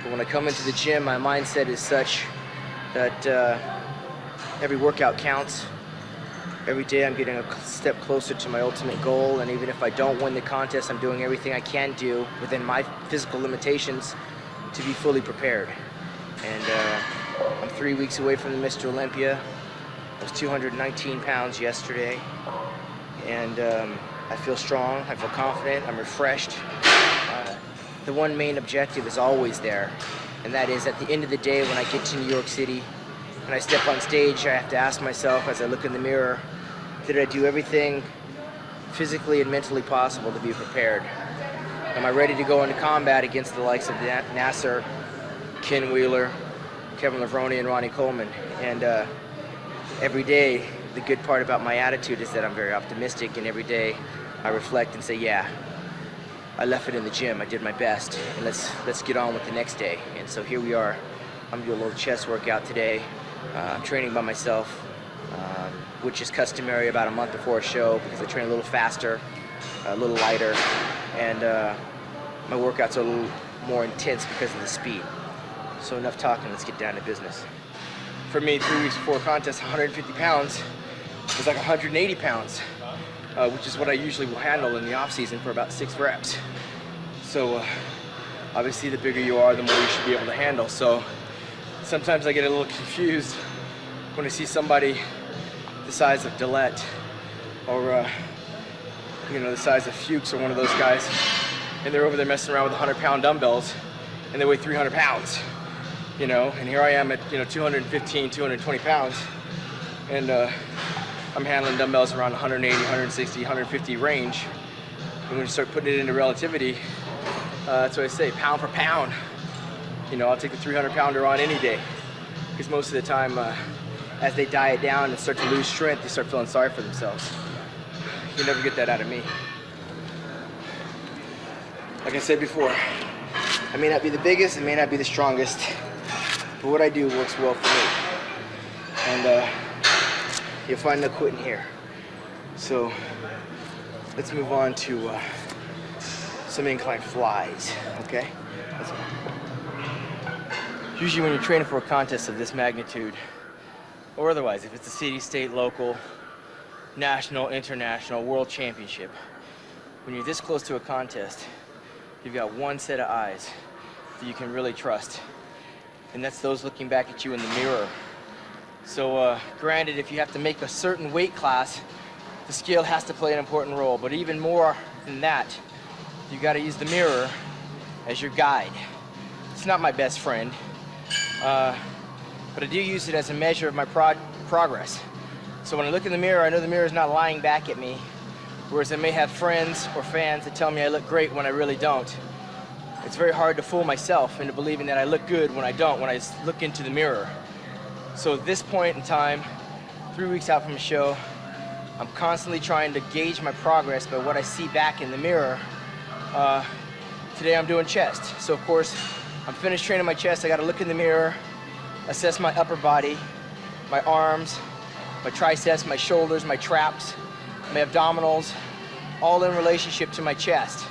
But when I come into the gym, my mindset is such that every workout counts. Every day I'm getting a step closer to my ultimate goal, and even if I don't win the contest, I'm doing everything I can do within my physical limitations to be fully prepared. And I'm 3 weeks away from the Mr. Olympia. I was 219 pounds yesterday, and I feel strong, I feel confident, I'm refreshed. The one main objective is always there, and that is at the end of the day when I get to New York City and I step on stage, I have to ask myself as I look in the mirror, did I do everything physically and mentally possible to be prepared? Am I ready to go into combat against the likes of Nasser, Ken Wheeler, Kevin Levrone, and Ronnie Coleman? And every day, the good part about my attitude is that I'm very optimistic, and every day I reflect and say, yeah, I left it in the gym, I did my best, and let's get on with the next day. And so here we are. I'm gonna do a little chest workout today. I'm training by myself, which is customary about a month before a show because I train a little faster, a little lighter, and my workouts are a little more intense because of the speed. So enough talking, let's get down to business. For me, 3 weeks before a contest, 150 pounds was like 180 pounds, which is what I usually will handle in the off season for about 6 reps. So obviously the bigger you are, the more you should be able to handle. So sometimes I get a little confused when I see somebody the size of Dillette or you know, the size of Fuchs or one of those guys, and they're over there messing around with 100-pound dumbbells and they weigh 300 pounds, you know, and here I am at, you know, 215, 220 pounds, and I'm handling dumbbells around 180, 160, 150 range. And when you start putting it into relativity, that's what I say, pound for pound. You know, I'll take the 300-pounder on any day, because most of the time, as they diet down and start to lose strength, they start feeling sorry for themselves. You'll never get that out of me. Like I said before, I may not be the biggest, I may not be the strongest, but what I do works well for me. And you'll find no quitting here. So let's move on to some incline flies, okay? Usually when you're training for a contest of this magnitude, or otherwise, if it's a city, state, local, national, international, world championship, when you're this close to a contest, you've got one set of eyes that you can really trust, and that's those looking back at you in the mirror. So granted, if you have to make a certain weight class, the scale has to play an important role, but even more than that, you got to use the mirror as your guide. It's not my best friend, but I do use it as a measure of my progress. So when I look in the mirror, I know the mirror is not lying back at me, whereas I may have friends or fans that tell me I look great when I really don't. It's very hard to fool myself into believing that I look good when I don't, when I look into the mirror. So at this point in time, 3 weeks out from a show, I'm constantly trying to gauge my progress by what I see back in the mirror. Today I'm doing chest. So of course, I'm finished training my chest. I gotta look in the mirror, assess my upper body, my arms, my triceps, my shoulders, my traps, my abdominals, all in relationship to my chest.